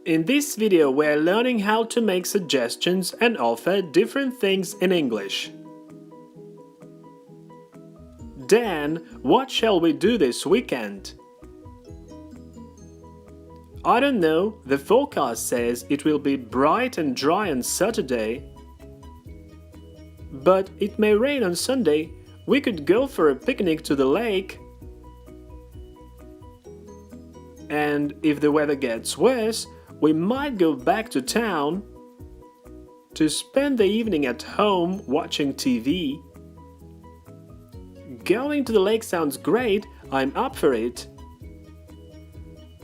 In this video, we're learning how to make suggestions and offer different things in English. Dan, what shall we do this weekend? I don't know, the forecast says it will be bright and dry on Saturday. But it may rain on Sunday. We could go for a picnic to the lake. And if the weather gets worse, we might go back to town to spend the evening at home watching TV. Going to the lake sounds great, I'm up for it.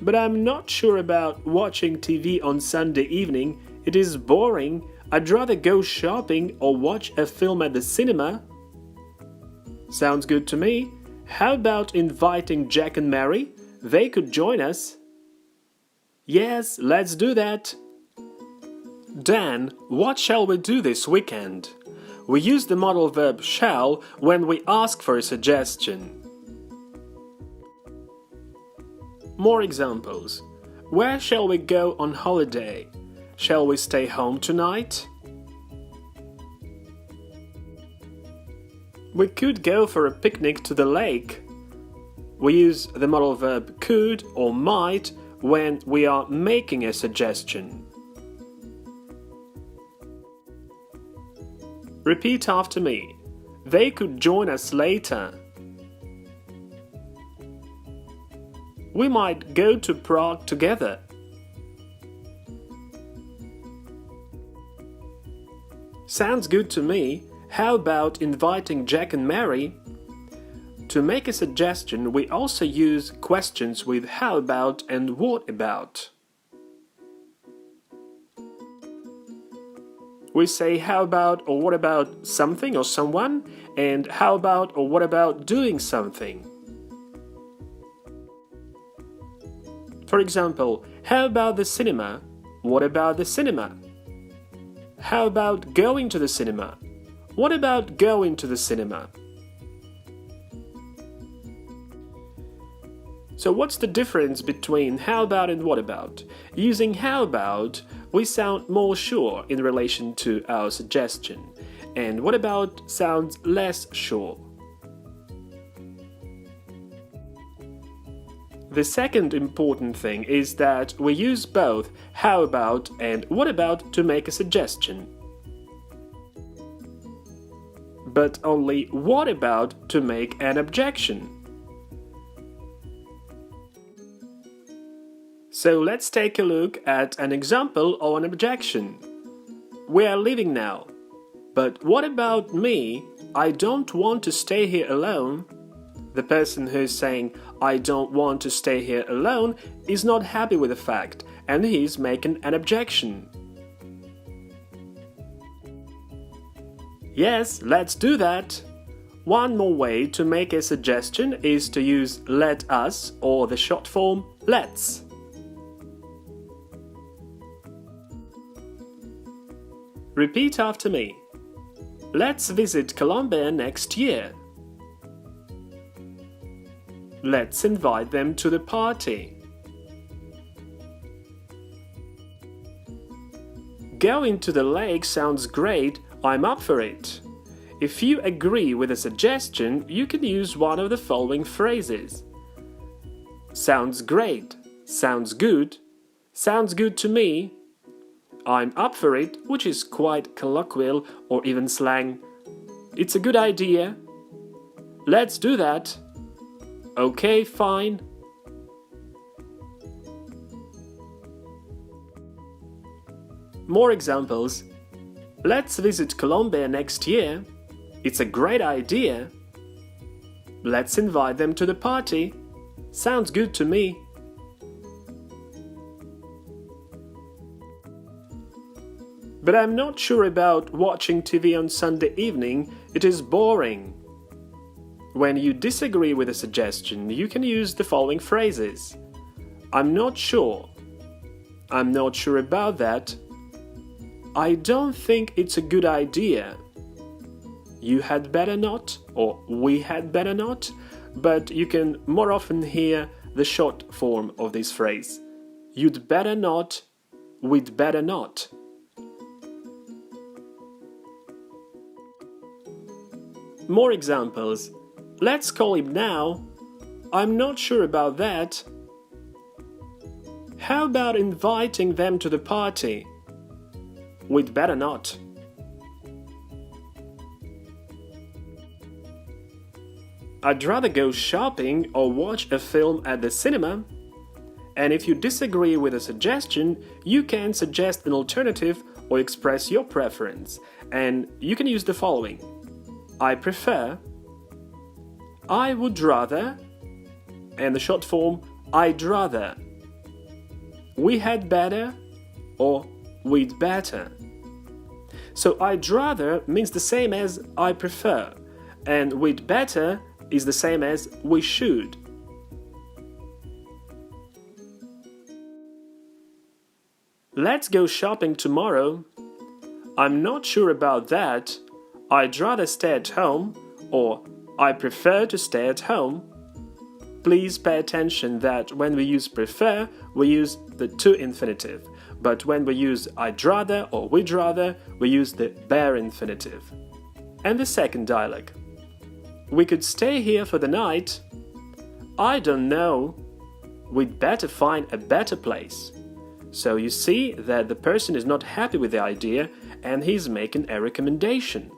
But I'm not sure about watching TV on Sunday evening, it is boring. I'd rather go shopping or watch a film at the cinema. Sounds good to me. How about inviting Jack and Mary? They could join us. Yes, let's do that. Dan, what shall we do this weekend? We use the modal verb shall when we ask for a suggestion. More examples. Where shall we go on holiday? Shall we stay home tonight? We could go for a picnic to the lake. We use the modal verb could or might when we are making a suggestion. Repeat after me. They could join us later. We might go to Prague together. Sounds good to me. How about inviting Jack and Mary? To make a suggestion, we also use questions with how about and what about. We say how about or what about something or someone, and how about or what about doing something. For example, how about the cinema? What about the cinema? How about going to the cinema? What about going to the cinema? So what's the difference between how about and what about? Using how about, we sound more sure in relation to our suggestion, and what about sounds less sure. The second important thing is that we use both how about and what about to make a suggestion, but only what about to make an objection. So let's take a look at an example of an objection. We are leaving now. But what about me? I don't want to stay here alone. The person who's saying, I don't want to stay here alone, is not happy with the fact, and he's making an objection. Yes, let's do that. One more way to make a suggestion is to use let us or the short form let's. Repeat after me. Let's visit Colombia next year. Let's invite them to the party. Going to the lake sounds great, I'm up for it. If you agree with a suggestion, you can use one of the following phrases. Sounds great, sounds good to me, I'm up for it, which is quite colloquial or even slang. It's a good idea. Let's do that. Okay, fine. More examples. Let's visit Colombia next year. It's a great idea. Let's invite them to the party. Sounds good to me. But I'm not sure about watching TV on Sunday evening, it is boring. When you disagree with a suggestion, you can use the following phrases. I'm not sure. I'm not sure about that. I don't think it's a good idea. You had better not, or we had better not, but you can more often hear the short form of this phrase. You'd better not, we'd better not. More examples. Let's call him now. I'm not sure about that. How about inviting them to the party? We'd better not. I'd rather go shopping or watch a film at the cinema. And if you disagree with a suggestion, you can suggest an alternative or express your preference. And you can use the following: I prefer, I would rather, and the short form, I'd rather. We had better, or we'd better. So I'd rather means the same as I prefer, and we'd better is the same as we should. Let's go shopping tomorrow. I'm not sure about that. I'd rather stay at home, or I prefer to stay at home. Please pay attention that when we use prefer, we use the to infinitive, but when we use I'd rather or we'd rather, we use the bare infinitive. And the second dialogue. We could stay here for the night. I don't know. We'd better find a better place. So you see that the person is not happy with the idea and he's making a recommendation.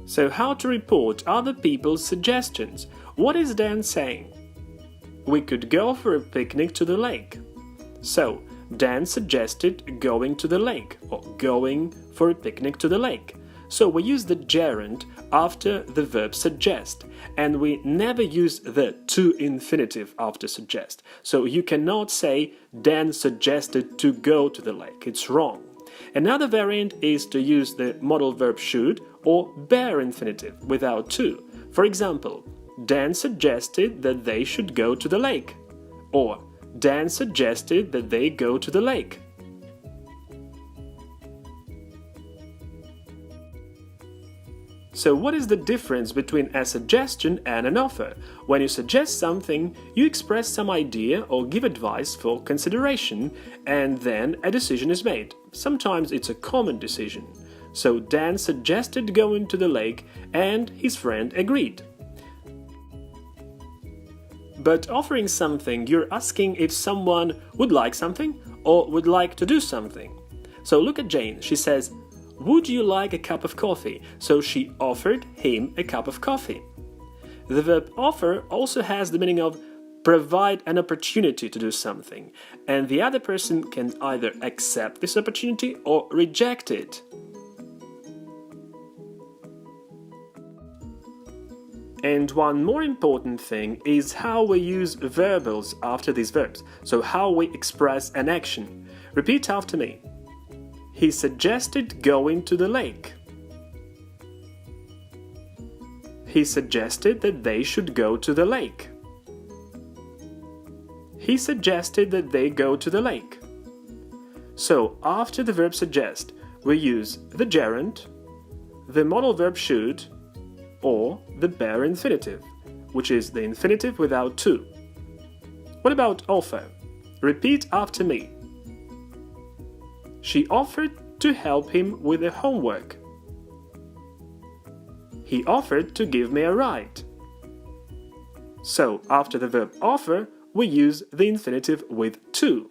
So how to report other people's suggestions? What is Dan saying? We could go for a picnic to the lake. So Dan suggested going to the lake, or going for a picnic to the lake. So we use the gerund after the verb suggest, and we never use the to infinitive after suggest. So you cannot say Dan suggested to go to the lake. It's wrong. Another variant is to use the modal verb should or bare infinitive without to. For example, Dan suggested that they should go to the lake, or Dan suggested that they go to the lake. So what is the difference between a suggestion and an offer? When you suggest something, you express some idea or give advice for consideration, and then a decision is made. Sometimes it's a common decision. So Dan suggested going to the lake, and his friend agreed. But offering something, you're asking if someone would like something or would like to do something. So look at Jane. She says, would you like a cup of coffee? So she offered him a cup of coffee. The verb offer also has the meaning of provide an opportunity to do something, and the other person can either accept this opportunity or reject it. And one more important thing is how we use verbals after these verbs, so how we express an action. Repeat after me. He suggested going to the lake. He suggested that they should go to the lake. He suggested that they go to the lake. So, after the verb suggest, we use the gerund, the modal verb should, or the bare infinitive, which is the infinitive without to. What about offer? Repeat after me. She offered to help him with the homework. He offered to give me a ride. So, after the verb offer, we use the infinitive with to.